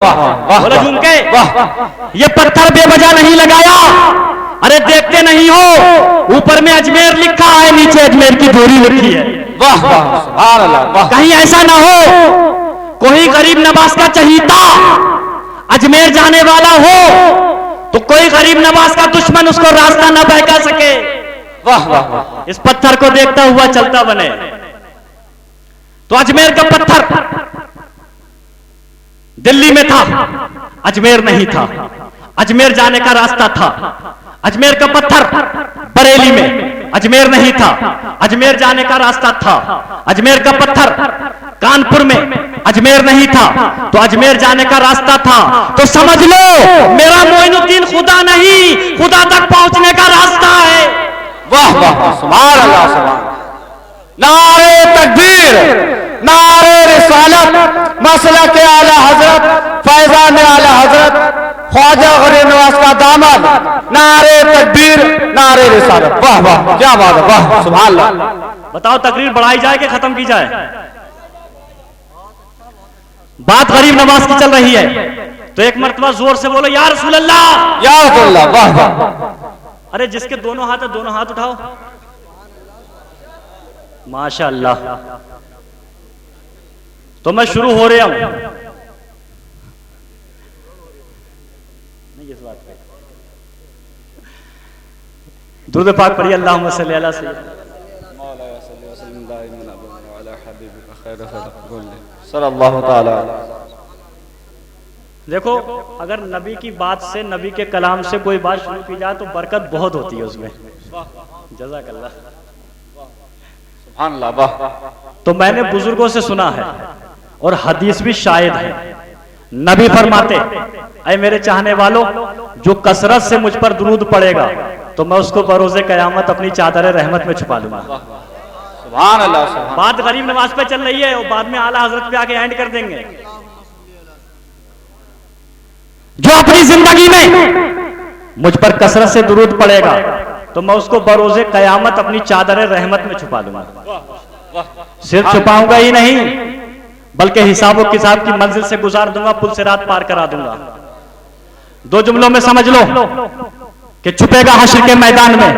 बोला झूम के ये पत्थर बेवजह नहीं लगाया। अरे देखते नहीं हो ऊपर में अजमेर लिखा है, नीचे अजमेर की दूरी लिखी है। वाह वाह सुभान अल्लाह। कहीं ऐसा ना हो कोई गरीब नवाज का चहीता अजमेर जाने वाला हो तो कोई गरीब नवाज का दुश्मन उसको रास्ता ना बहका सके। वाह वाह वाह। इस पत्थर को देखता हुआ चलता बने। तो अजमेर का पत्थर दिल्ली में था, अजमेर नहीं था। अजमेर जाने का रास्ता था। अजमेर का पत्थर बरेली में, अजमेर नहीं था। अजमेर जाने का रास्ता था। अजमेर का पत्थर कानपुर में, अजमेर नहीं था। तो अजमेर जाने का रास्ता था। तो समझ लो मेरा मोइनुद्दीन खुदा नहीं, खुदा तक पहुंचने का रास्ता है। वाह वाह सुभान अल्लाह सुभान। नारे तकबीर, नारे रिसालत, मसला के आला हजरत, फैजान आला हजरत, ख्वाजा गरीब नवाज का दामन। नारे तकबीर, नारे रिसालत। वाह वाह क्या बात है, वाह सुभान अल्लाह। बताओ तकरीर बढ़ाई जाए कि खत्म की जाए? बात गरीब नवाज की चल रही है तो एक मर्तबा जोर से बोलो या रसूल अल्लाह, या रसूल अल्लाह। वाह वाह। अरे जिसके दोनों हाथ है दोनों हाथ उठाओ। माशाअल्लाह। तो मैं शुरू हो रहा हूं। नहीं इस बात पे दुरूद पाक पढ़िए, अल्लाहुम्मा सल्ली अला सय्यिदना सल्लल्लाहु तआला। देखो अगर नबी की बात से, नबी के कलाम से कोई बात शुरू की जाए तो बरकत बहुत होती है उसमें। जज़ाकल्लाह। सुभान अल्लाह। वाह। तो मैंने बुजुर्गों से सुना है और हदीस भी शायद है, नबी फरमाते ऐ मेरे चाहने वालों जो कसरत से मुझ पर दुरूद पड़ेगा तो मैं उसको बरोज़े क़यामत अपनी चादर रहमत में छुपा लूंगा। सुभान अल्लाह सुभान। बात गरीब नवाज पे चल रही है और बाद में आला हजरत पे आके एंड कर देंगे। जो अपनी जिंदगी में मुझ पर कसरत से दुरूद पड़ेगा तो मैं उसको बरोज़े क़यामत अपनी चादर रहमत में छुपा लूंगा। सिर्फ छुपाऊंगा ही नहीं बल्कि हिसाब और किताब की मंजिल से गुजार दूंगा, पुल से रात पार करा दूंगा। दो जुमलों में समझ लो कि छुपेगा हश्र के मैदान में,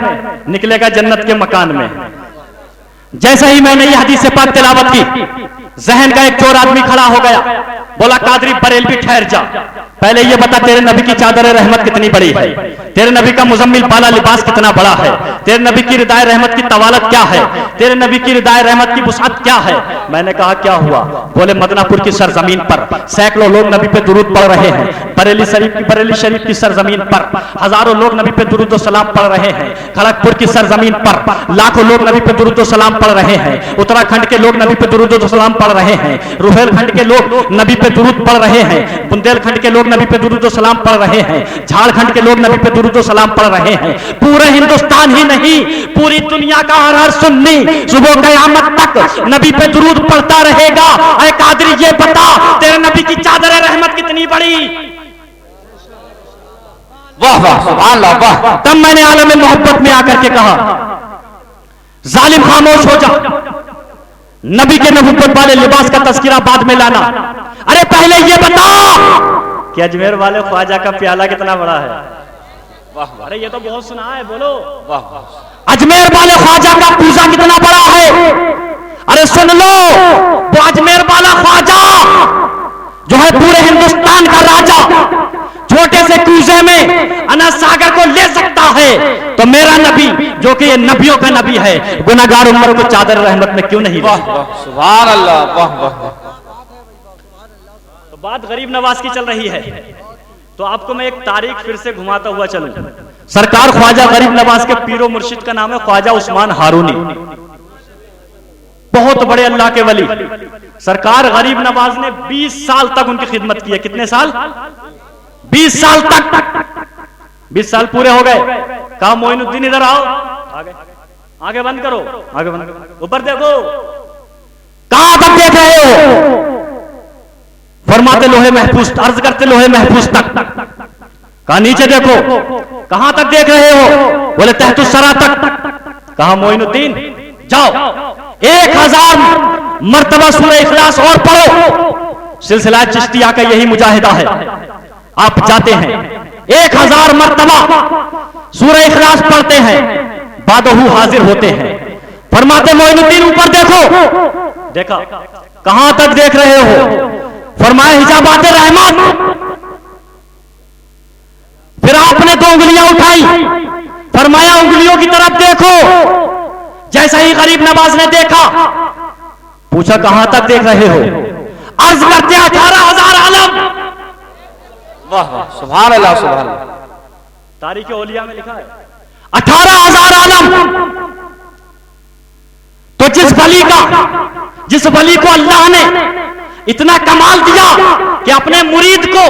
निकलेगा जन्नत के मकान में। जैसे ही मैंने ये हदीस पाक तिलावत की, जहन का एक चोर आदमी खड़ा हो गया, बोला कादरी बरेलवी ठहर जा, पहले ये बता तेरे नबी की चादर रहमत कितनी बड़ी है, तेरे नबी का मुजम्मिल बाला लिबास कितना बड़ा है, तेरे नबी की रिदाय रहमत की तवालत क्या है, तेरे नबी की रिदाय रहमत की वुसअत क्या है। मैंने कहा क्या हुआ? बोले मदनापुर की सरजमीन पर सैकड़ों लोग नबी पे दुरूद पढ़ रहे हैं। बरेली शरीफ की सरजमीन पर हजारों लोग नबी पे दुरूद सलाम पढ़ रहे हैं। खड़गपुर की सरजमीन पर लाखों लोग नबी पे दुरूद सलाम पढ़ रहे हैं। उत्तराखंड के लोग नबी पे दुरूद सलाम पढ़ रहे हैं। रुहेलखंड के लोग नबी पे दुरूद पढ़ रहे हैं। बुंदेलखंड के लोग नबी पे दुरूद सलाम पढ़ रहे हैं। झारखंड के लोग नबी पे दुरूद सलाम पढ़ रहे हैं। पूरे हिंदुस्तान ही नहीं पूरी दुनिया का हर सुन्नी सुबह क़यामत तक नबी पे दुरूद पढ़ता रहेगा। ऐ कादरी ये बता तेरे नबी की चादर रहमत कितनी बड़ी। वाह वाह सुभान अल्लाह। वाह। तब मैंने आलम मोहब्बत में आकर के कहा जालिम खामोश हो जा, नबी के नबुव्वत वाले लिबास का तस्करा बाद में लाना। अरे पहले ये बता कि अजमेर वाले ख्वाजा का प्याला कितना बड़ा है। वाह। अरे ये तो बहुत सुना है, बोलो। वाह। अजमेर वाले ख्वाजा का पूजा कितना बड़ा है। अरे सुन लो वो अजमेर वाला ख्वाजा जो है पूरे हिंदुस्तान का राजा, छोटे से कूजे में अनस सागर को ले सकता है, तो मेरा नबी जो कि ये नबियों का नबी है गुनाहगार उम्मत को चादर रहमत में क्यों नहीं? वाह वाह सुभान अल्लाह। वाह वाह। तो बात गरीब नवाज की चल रही है तो आपको मैं एक तारीख फिर से घुमाता हुआ चलूं। सरकार ख्वाजा गरीब नवाज के पीरो मुर्शिद का नाम है ख्वाजा उस्मान हारूनी, बहुत बड़े अल्लाह के वली। सरकार गरीब नवाज ने 20 साल तक उनकी खिदमत की है। कितने साल? 20 साल तक। 20 साल पूरे हो गए। कहा मोइनुद्दीन इधर आओ, आगे बंद करो, आगे बंद करो, ऊपर देखो। कहां तक देख रहे हो? फरमाते लोहे महफूज, अर्ज करते लोहे महफूज तक। कहा नीचे देखो। कहां तक देख रहे हो? बोले तहतुस्सरा तक। कहा मोइनुद्दीन जाओ 1000 मर्तबा सूरह इखलास और पढ़ो। सिलसिला चिश्तिया का यही मुजाहिदा है। आप जाते हैं 1000 मर्तबा सूरह इखलास पढ़ते हैं, बादहू हाजिर होते हैं। फरमाते मोइनुद्दीन ऊपर देखो, देखा कहां तक देख रहे हो? फरमाया हिजाबात रहमत। फिर आपने 2 उंगलियां उठाई, फरमाया उंगलियों की तरफ देखो। जैसा ही गरीब नवाज ने देखा, पूछा कहां तक देख रहे हो? अर्ज करते 18,000 आलम। वाह वाह, सुभान अल्लाह सुभान अल्लाह। तारीख औलिया में लिखा है 18,000 आलम। तो जिस वली को अल्लाह ने इतना कमाल दिया कि अपने मुरीद को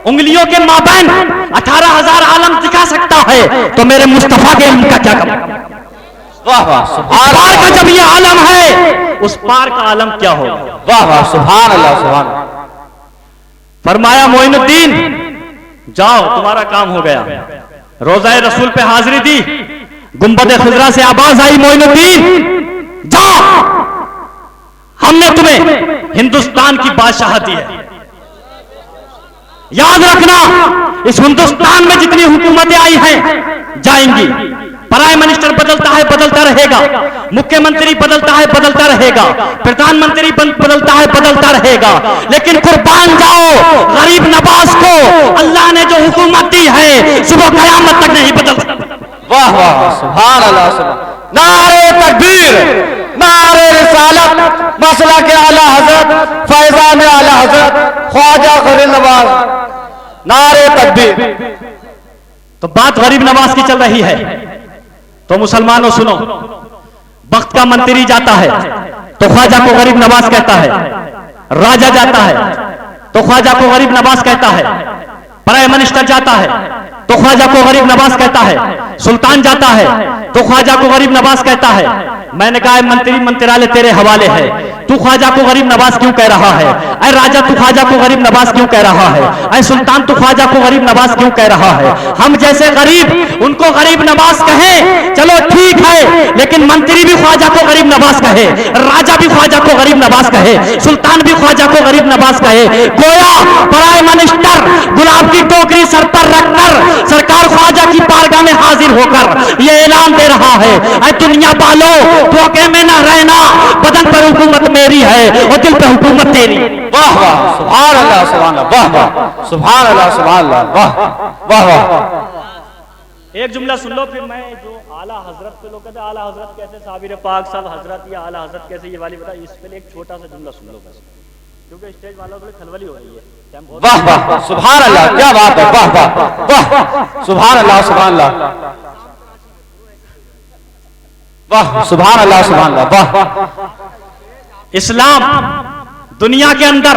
उंगलियों के माबैन 18,000 आलम दिखा सकता है, तो मेरे मुस्तफा के इल्म का क्या कमाल। वाह वाह, सुभान पार का जब ये आलम है, उस पार का आलम क्या होगा? वाह वाह, सुभान अल्लाह सुभान। फरमाया मोइनुद्दीन जाओ, तुम्हारा काम हो गया। रोज़ाए रसूल पे हाजिरी दी, गुंबद खुजरा से आवाज आई, मोइनुद्दीन जाओ, हमने तुम्हें हिंदुस्तान की बादशाह दी है। याद रखना, इस हिंदुस्तान में जितनी हुकूमतें आई हैं जाएंगी। प्राइम मिनिस्टर बदलता है, बदलता रहेगा। मुख्यमंत्री बदलता है, बदलता रहेगा। प्रधानमंत्री बदलता है, बदलता रहेगा। लेकिन कुर्बान जाओ, गरीब नवाज को अल्लाह ने जो हुकूमत दी है, सुबह कयामत तक नहीं बदल सकता। वाह वाह, सुभान अल्लाह सुभान। नारे तकबीर, नारे रिसालत, मसला के आला हजरत, फैजान आला हजरत ख्वाजा गरीब नवाज। नारे तकबीर। तो बात गरीब नवाज की चल रही है, तो मुसलमानों सुनो, वक्त का मंत्री जाता है तो ख्वाजा को गरीब नवाज कहता है, राजा जाता है तो ख्वाजा को गरीब नवाज कहता है, प्राइम मिनिस्टर जाता है तो ख्वाजा को गरीब नवाज कहता है, सुल्तान जाता है तो ख्वाजा को गरीब नवाज कहता है। मैंने कहा मंत्री मंत्रालय तेरे हवाले है, तू ख्वाजा को गरीब नवाज क्यों कह रहा है? ऐ राजा तू ख्वाजा को गरीब नवाज क्यों कह रहा है? ऐ सुल्तान तू ख्वाजा को गरीब नवाज क्यों कह रहा है? हम जैसे गरीब उनको गरीब नवाज कहें, चलो ठीक है, लेकिन मंत्री भी ख्वाजा को गरीब नवाज कहे, राजा भी ख्वाजा को गरीब नवाज कहे, सुल्तान भी ख्वाजा को गरीब नवाज कहे। गोया प्राइम मिनिस्टर गुलाब की टोकरी सर पर रखकर सरकार ख्वाजा की बारगाह में हाजिर होकर यह ऐलान दे रहा है, ऐ दुनिया वालों धोखे में न रहना, बदन पर हुकूमत मेरी है और दिल पर हुकूमत तेरी। वाह वाह, सुभान अल्लाह सुभान अल्लाह। वाह वाह, सुभान अल्लाह सुभान अल्लाह। वाह वाह वाह। एक जुमला सुन लो, फिर मैं जो आला हजरत पे लोग कहते हैं आला हजरत कैसे, साबिर पाक साहब हजरत या आला हजरत कैसे, ये वाली बता, इस पे एक छोटा सा जुमला सुन लो बस, क्योंकि स्टेज वालों को खलबली हो रही है। वाह वाह, सुभान अल्लाह, क्या बात है। वाह वाह वाह, सुभान अल्लाह सुभान अल्लाह। वाह, सुभान अल्लाह सुभान अल्लाह। वाह। इस्लाम दुनिया के अंदर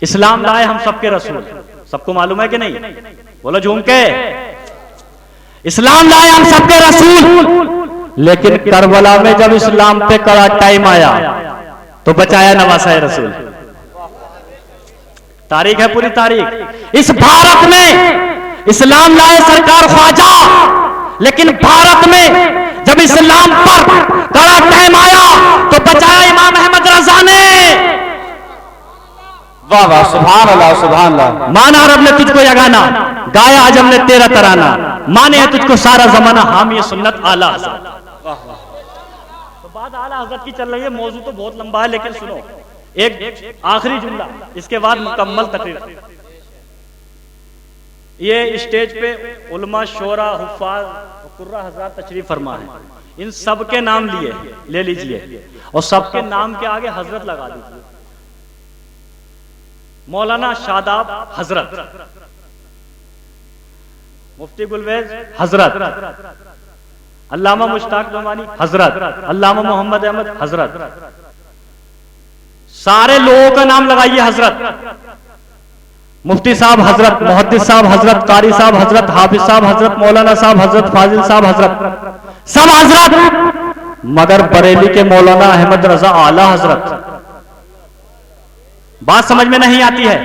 इस्लाम लाए हम सबके रसूल, सबको मालूम है कि नहीं? बोलो झूम के, इस्लाम लाए हम सबके रसूल। लेकिन करबला में जब इस्लाम पे कड़ा टाइम आया तो बचाया नवासा रसूल। तारीख है पूरी तारीख। इस भारत में इस्लाम लाए सरकार ख्वाजा, लेकिन भारत में जब इस्लाम पर कड़ा टाइम आया तो बचाया इमाम अहमद रजा ने। वाह वाह, सुभान अल्लाह सुभान अल्लाह। माना रब ने तुझको यगाना, गाया आजम ने तेरा तराना, माने है तुझको सारा जमाना, हामी सुन्नत आला हजरत। तो बात आला हजरत की चल रही है, मौजू तो बहुत लंबा है, लेकिन सुनो एक आखिरी जुमला, इसके बाद मुकम्मल तकरीर। ये स्टेज पे उलमा, शोरा, हुफ्फाज, कुर्रा हज़रात तशरीफ फरमा है, इन सब के नाम ले लीजिए और सबके नाम के आगे हजरत लगा दीजिए। मौलाना शादाब हजरत, मुफ्ती गुलवेज हजरत, अल्लामा मुश्ताक नोमानी हजरत, अल्लामा मोहम्मद अहमद हजरत, सारे लोगों का नाम लगाइए हजरत। मुफ्ती साहब हजरत, मुहद्दिस साहब हजरत, कारी साहब हजरत, हाफिज साहब हजरत, मौलाना साहब हजरत, फाजिल साहब हजरत, सब हजरत, मगर बरेली के मौलाना अहमद रजा आला हजरत। बात समझ में नहीं आती है,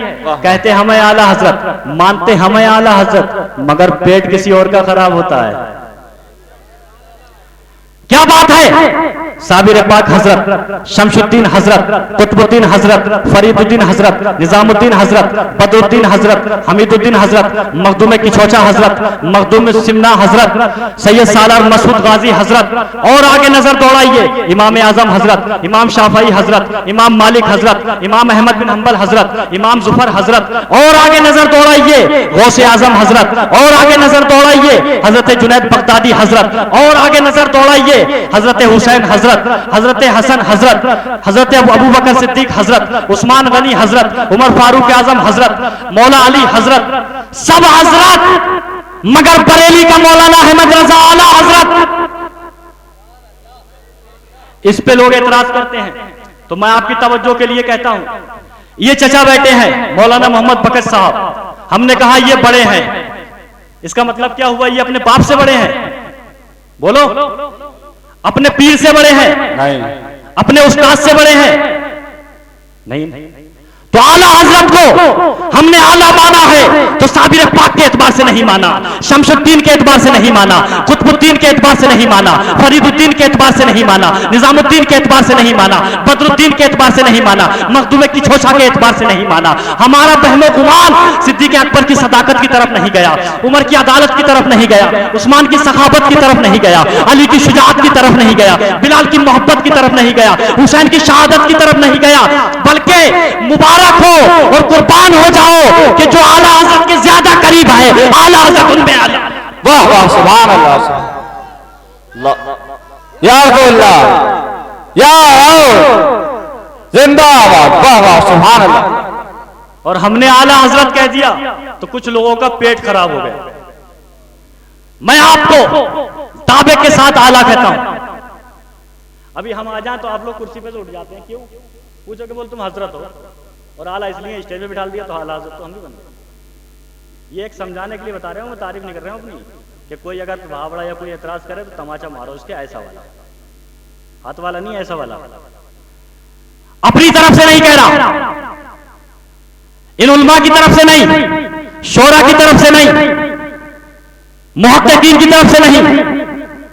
कहते हमें आला हजरत, मानते हमें आला हजरत, मगर पेट किसी और का खराब होता है। क्या बात है? साबिर पाक हजरत, शमशुद्दीन हजरत, कुतुबुद्दीन हजरत, फरीदुद्दीन हजरत, निजामुद्दीन हजरत, बदरुद्दीन हजरत, हमीदुद्दीन हजरत, मखदूम किछोचा हजरत, मखदूम सिमना हजरत, सैयद सालार मसूद गाजी हजरत। और आगे नजर दौड़ाइए, इमाम आजम हजरत, इमाम शाफई हजरत, इमाम मालिक हजरत, इमाम अहमद बिन हंबल हजरत, इमाम जुफर हजरत। और आगे नजर दौड़ाइए, गौसे आजम हजरत। और आगे नजर दौड़ाइए, हजरत जुनैद बगदादी हजरत। और आगे नजर दौड़ाइए, हजरत हुसैन हजरत, हजरत हसन हजरत, हजरत अबू बकर सिद्दीक हजरत, उस्मान गनी हजरत, उमर फारूक आजम हजरत, मौला अली हजरत, सब हजरत, मगर बरेली का मौलाना अहमद रजा आला हजरत। इस पे लोग एतराज करते हैं, तो मैं आपकी तवज्जो के लिए कहता हूं, ये चचा बैठे हैं मौलाना मोहम्मद बकत साहब, हमने कहा ये बड़े हैं, इसका मतलब क्या हुआ? ये अपने बाप से बड़े हैं? बोलो, अपने पीर से बड़े हैं? नहीं। अपने उस्ताद से बड़े हैं? नहीं। तो आला हजरत को हमने आला माना है, तो साबिर पाक के एतबार से नहीं माना, शमशुद्दीन के एतबार से नहीं माना, कुतुबुद्दीन के एतबार से नहीं माना, फरीदुद्दीन के एतबार से नहीं माना, निजामुद्दीन के एतबार से नहीं माना, बदरुद्दीन के एतबार से नहीं माना, मखदूम किछोचा के एतबार से नहीं माना। हमारा बहनो गुमान सिद्दीक अकबर की सदाकत की तरफ नहीं गया, उमर की अदालत की तरफ नहीं गया, उस्मान की सखावत की तरफ नहीं गया, अली की शुजाअत की तरफ नहीं गया, बिलाल की मोहब्बत की तरफ नहीं गया, हुसैन की शहादत की तरफ नहीं गया, बल्कि मुबारक हो और कुर्बान हो जाओ कि जो आला हजरत के ज्यादा करीब है, आला हजरत उनमें आला। वाह वाह, सुभान अल्लाह, या अल्लाह, या जिंदाबाद, वाह वाह, सुभान अल्लाह। और हमने आला हजरत कह दिया तो कुछ लोगों का पेट खराब हो गया। मैं आपको दावे के साथ आला कहता हूं। अभी हम आ जाएं तो आप लोग कुर्सी पे से उठ जाते हैं, क्यों? पूछोगे बोल तुम हजरत हो, और आला इसलिए स्टेज पे बिठा दिया तो आला हजरत तो हम भी बन गए। ये एक समझाने के लिए बता रहे हूँ, मैं तारीफ नहीं कर रहा हूँ अपनी, कि कोई अगर भावड़ा या कोई एतराज करे तो तमाचा मारो उसके, ऐसा वाला, हाथ वाला नहीं, ऐसा वाला। अपनी तरफ से नहीं कह रहा, इन उलमा की तरफ से नहीं, शोरा की तरफ से नहीं, मुहक्किकीन की तरफ से नहीं,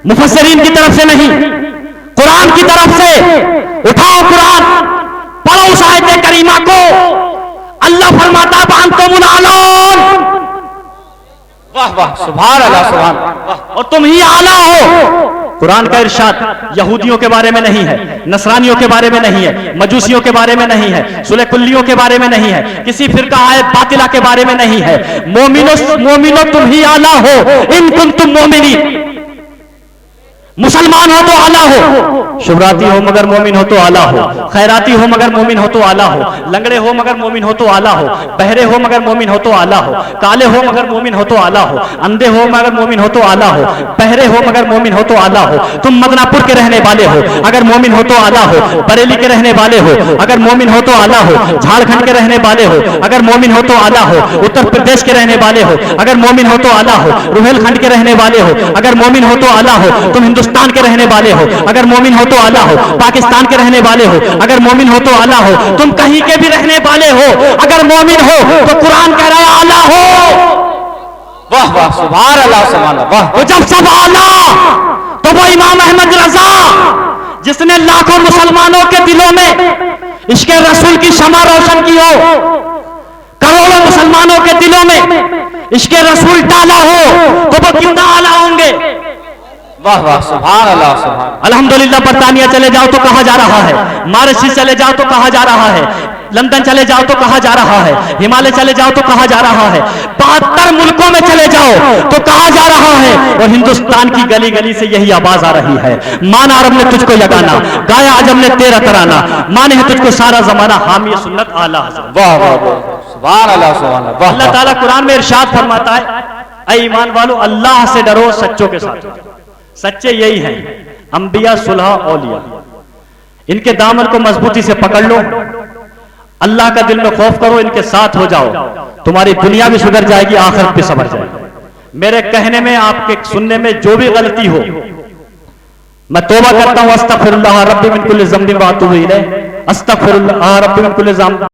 मुफस्सिरीन की तरफ से नहीं, कुरान की तरफ से। उठाओ कुरान, पढ़ो उस आयत करीमा को। अल्लाह फरमाता है तो मुनालोन, वाह वाह, सुभान अल्लाह, सुभान अल्लाह, और तुम ही आला हो। कुरान का इरशाद यहूदियों के बारे में नहीं है, नसरानियों के बारे में नहीं है, मजूसियों के बारे में नहीं है, सुले कुल्लियों के बारे में नहीं है, किसी फिरका आए बातिला के बारे में नहीं है। मोमिनो तुम ही आला हो, इन कुंतुम मोमिनीन। मुसलमान हो तो आला हो, शुभराती हो मगर मोमिन हो तो आला हो, खैराती हो मगर मोमिन हो तो आला हो, लंगड़े हो मगर मोमिन हो तो आला हो, बहरे हो मगर मोमिन हो तो आला हो, काले हो मगर मोमिन हो तो आला हो, अंधे हो मगर मोमिन हो तो आला हो, बहरे हो मगर मोमिन हो तो आला हो। तुम मदनापुर के रहने वाले हो, अगर मोमिन हो तो आला हो, बरेली के रहने वाले हो, अगर मोमिन हो तो आला हो, झारखंड के रहने वाले हो, अगर मोमिन हो तो आला हो, उत्तर प्रदेश के रहने वाले हो, अगर मोमिन हो तो आला हो, रुहेलखंड के रहने वाले हो, अगर मोमिन हो तो आला हो, तुम हिंदुस्तान के रहने वाले हो, अगर मोमिन हो तो आला हो, पाकिस्तान के रहने वाले हो, अगर मोमिन हो तो आला हो, तुम कहीं के भी रहने वाले हो, अगर मोमिन हो तो कुरान कह रहा है आला हो। वाह वाह, सुभान अल्लाह, सुभान अल्लाह, वाह। तो जब सब आला, तो वो इमाम अहमद रजा जिसने लाखों मुसलमानों के दिलों में इश्क रसूल की शमा रोशन की हो, करोड़ों मुसलमानों के दिलों में इश्क रसूल डाला हो, तो वो क्यों ना आला होंगे? वाह वाह, सुभान अल्लाह, सुभान। अल्हम्दुलिल्लाह बरतानिया चले जाओ तो कहा जा रहा है, मॉरिशस चले जाओ तो कहा जा रहा है, लंदन चले जाओ तो कहा जा रहा है, हिमालय चले जाओ तो कहा जा रहा है, 72 मुल्कों में चले जाओ तो कहा जा रहा है, और हिंदुस्तान की गली गली से यही आवाज आ रही है, माना अरब ने तुझको यगाना, गाया आजम ने तेरा तराना, माने है तुझको सारा जमाना, हामी सुन्नत आला हज़रत। वाह वाह वाह, सुभान अल्लाह, सुभान अल्लाह। अल्लाह ताला कुरान में इरशाद फरमाता है, ऐ ईमान वालो अल्लाह से डरो, सच्चों के साथ। सच्चे यही हैं, अंबिया, सुलह, औलिया। इनके दामन को मजबूती से पकड़ लो, अल्लाह का दिल में खौफ करो, इनके साथ हो जाओ, तुम्हारी दुनिया भी सुधर जाएगी, आखिरत भी संवर जाएगी। मेरे कहने में, आपके सुनने में जो भी गलती हो, मैं तौबा करता हूं, अस्तगफिरुल्लाह रब्बी मिन कुल्लि ज़ंबिन व अतूबु इलैह, अस्तगफिरुल्लाह रब्बी मिन कुल्लि ज़ंब।